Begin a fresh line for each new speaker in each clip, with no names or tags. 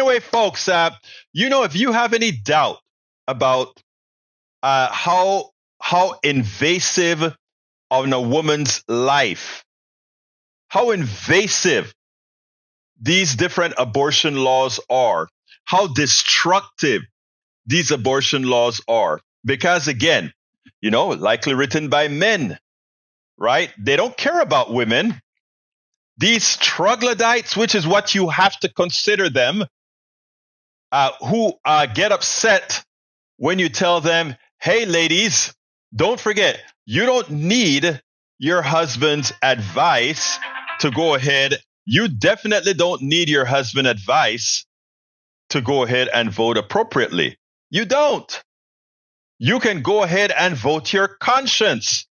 anyway, folks, if you have any doubt about how invasive on a woman's life, how invasive these different abortion laws are, how destructive these abortion laws are, because again, likely written by men, right? They don't care about women. These troglodytes, which is what you have to consider them, who get upset when you tell them, hey, ladies, don't forget, you don't need your husband's advice to go ahead. You definitely don't need your husband's advice to go ahead and vote appropriately. You don't. You can go ahead and vote your conscience.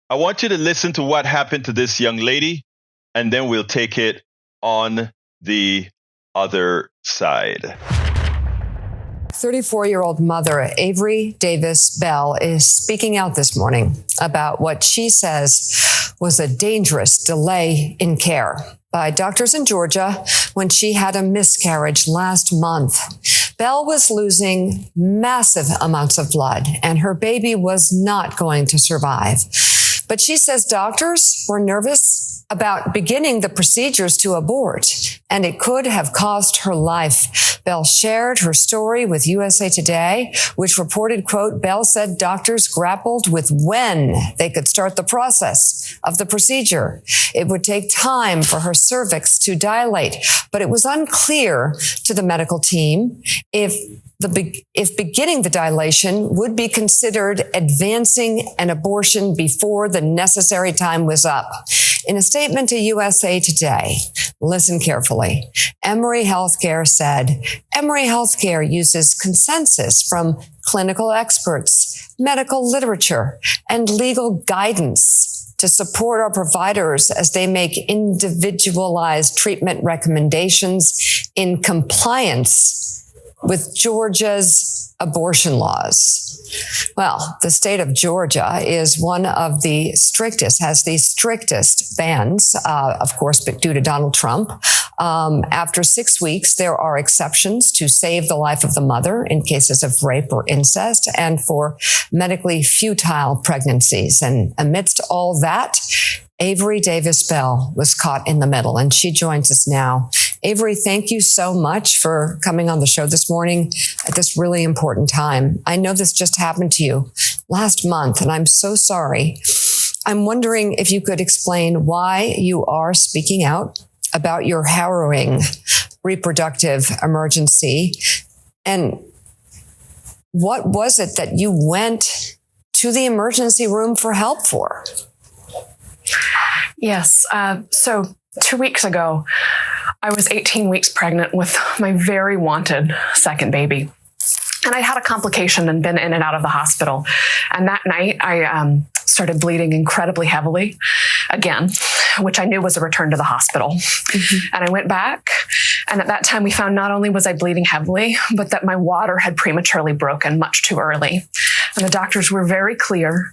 I want you to listen to what happened to this young lady, and then we'll take it on the other side.
34-year-old mother Avery Davis Bell is speaking out this morning about what she says was a dangerous delay in care by doctors in Georgia when she had a miscarriage last month. Bell was losing massive amounts of blood, and her baby was not going to survive. But she says doctors were nervous about beginning the procedures to abort, and it could have cost her life. Bell shared her story with USA Today, which reported, quote, Bell said doctors grappled with when they could start the process of the procedure. It would take time for her cervix to dilate, but it was unclear to the medical team if beginning the dilation would be considered advancing an abortion before the necessary time was up. In a statement to USA Today, listen carefully, Emory Healthcare said, Emory Healthcare uses consensus from clinical experts, medical literature, and legal guidance to support our providers as they make individualized treatment recommendations in compliance with Georgia's abortion laws. Well, the state of Georgia is one of the strictest, has the strictest bans, of course, but due to Donald Trump. After 6 weeks, there are exceptions to save the life of the mother in cases of rape or incest and for medically futile pregnancies. And amidst all that, Avery Davis Bell was caught in the middle, and she joins us now. Avery, thank you so much for coming on the show this morning at this really important time. I know this just happened to you last month, and I'm so sorry. I'm wondering if you could explain why you are speaking out about your harrowing reproductive emergency, and what was it that you went to the emergency room for help for?
Yes. So 2 weeks ago, I was 18 weeks pregnant with my very wanted second baby. And I had a complication and been in and out of the hospital. And that night, I started bleeding incredibly heavily again, which I knew was a return to the hospital. Mm-hmm. And I went back. And at that time, we found not only was I bleeding heavily, but that my water had prematurely broken much too early. And the doctors were very clear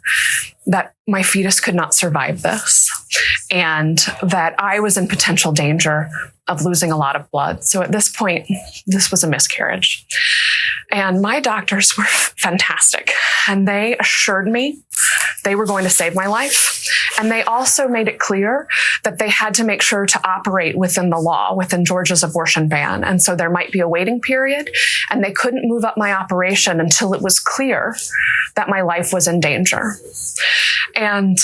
that my fetus could not survive this and that I was in potential danger of losing a lot of blood. So at this point, this was a miscarriage. And my doctors were fantastic. And they assured me they were going to save my life. And they also made it clear that they had to make sure to operate within the law, within Georgia's abortion ban. And so there might be a waiting period, and they couldn't move up my operation until it was clear that my life was in danger. And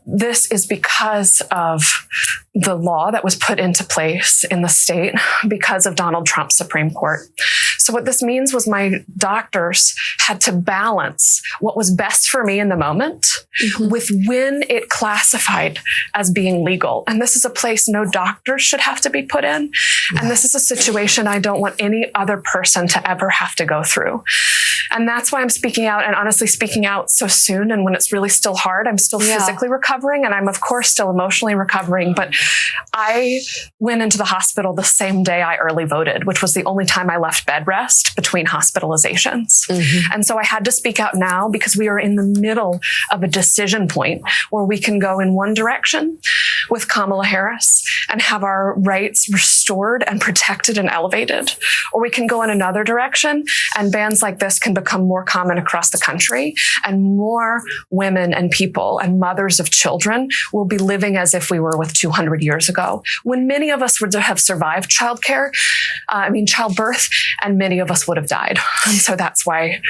this is because of the law that was put into place in the state because of Donald Trump's Supreme Court. So what this means was my doctors had to balance what was best for me in the moment with when it classified as being legal. And this is a place no doctor should have to be put in. And this is a situation I don't want any other person to ever have to go through. And that's why I'm speaking out, and honestly speaking out so soon. And when it's really still hard, I'm still physically recovering, and I'm of course still emotionally recovering. But I went into the hospital the same day I early voted, which was the only time I left bed rest between hospitalizations. And so I had to speak out now because we are in the middle of a decision point where we can go in one direction with Kamala Harris and have our rights restored and protected and elevated, or we can go in another direction and bans like this can become more common across the country, and more women and people and mothers of children will be living as if we were with 200 years ago, when many of us would have survived childbirth, and many of us would have died. And so that's why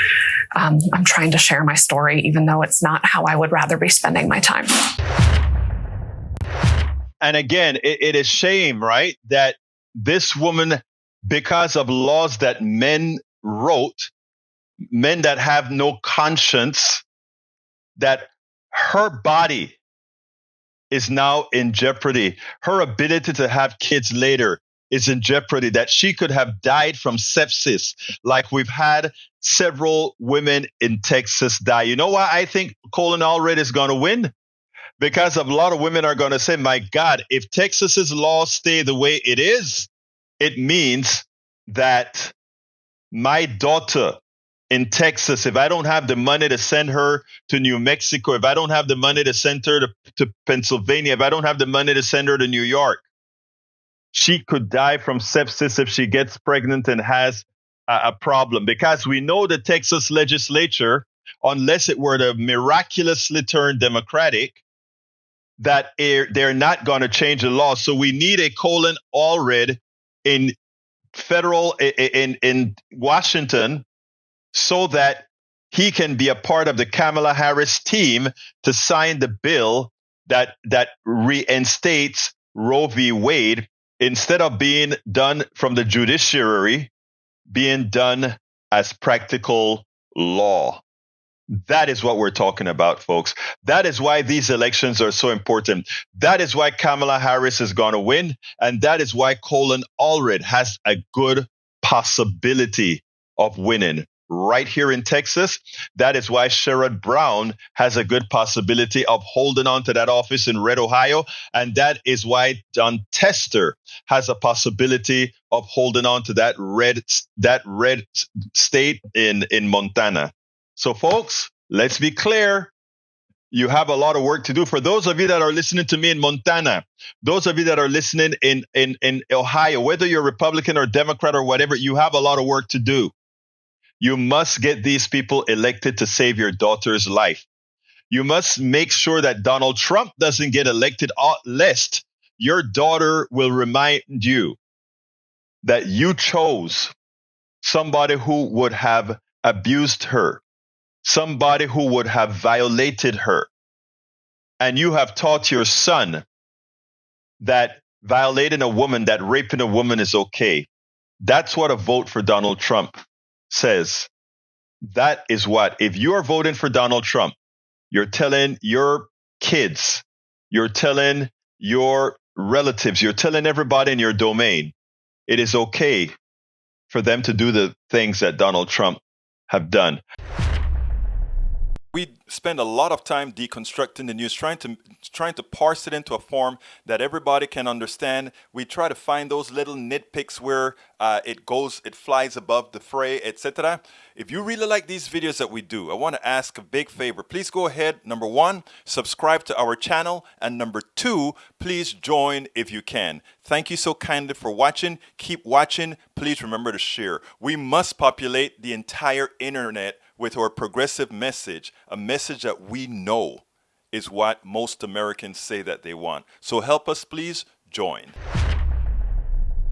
I'm trying to share my story, even though it's not how I would rather be spending my time.
And again, it is shame, right? That this woman, because of laws that men wrote, men that have no conscience, that her body is now in jeopardy. Her ability to have kids later is in jeopardy, that she could have died from sepsis, like we've had several women in Texas die. You know why I think Colin Allred is going to win? Because a lot of women are going to say, my God, if Texas's laws stay the way it is, it means that my daughter in Texas, if I don't have the money to send her to New Mexico, if I don't have the money to send her to Pennsylvania, if I don't have the money to send her to New York, she could die from sepsis if she gets pregnant and has a problem. Because we know the Texas legislature, unless it were to miraculously turn Democratic, that they're not going to change the law. So we need a Colin Allred in Washington, so that he can be a part of the Kamala Harris team to sign the bill that reinstates Roe v. Wade, instead of being done from the judiciary, being done as practical law. That is what we're talking about, folks. That is why these elections are so important. That is why Kamala Harris is going to win. And that is why Colin Allred has a good possibility of winning right here in Texas. That is why Sherrod Brown has a good possibility of holding on to that office in Red, Ohio. And that is why John Tester has a possibility of holding on to that red state in Montana. So, folks, let's be clear. You have a lot of work to do. For those of you that are listening to me in Montana, those of you that are listening in Ohio, whether you're Republican or Democrat or whatever, you have a lot of work to do. You must get these people elected to save your daughter's life. You must make sure that Donald Trump doesn't get elected, lest your daughter will remind you that you chose somebody who would have abused her, somebody who would have violated her. And you have taught your son that violating a woman, that raping a woman is okay. That's what a vote for Donald Trump says. That is what, if you are voting for Donald Trump, you're telling your kids, you're telling your relatives, you're telling everybody in your domain, it is okay for them to do the things that Donald Trump have done.
We spend a lot of time deconstructing the news, trying to parse it into a form that everybody can understand. We try to find those little nitpicks where it flies above the fray, etc. If you really like these videos that we do, I want to ask a big favor. Please go ahead. Number one, subscribe to our channel. And number two, please join if you can. Thank you so kindly for watching. Keep watching. Please remember to share. We must populate the entire internet with our progressive message, a message that we know is what most Americans say that they want. So help us, please join.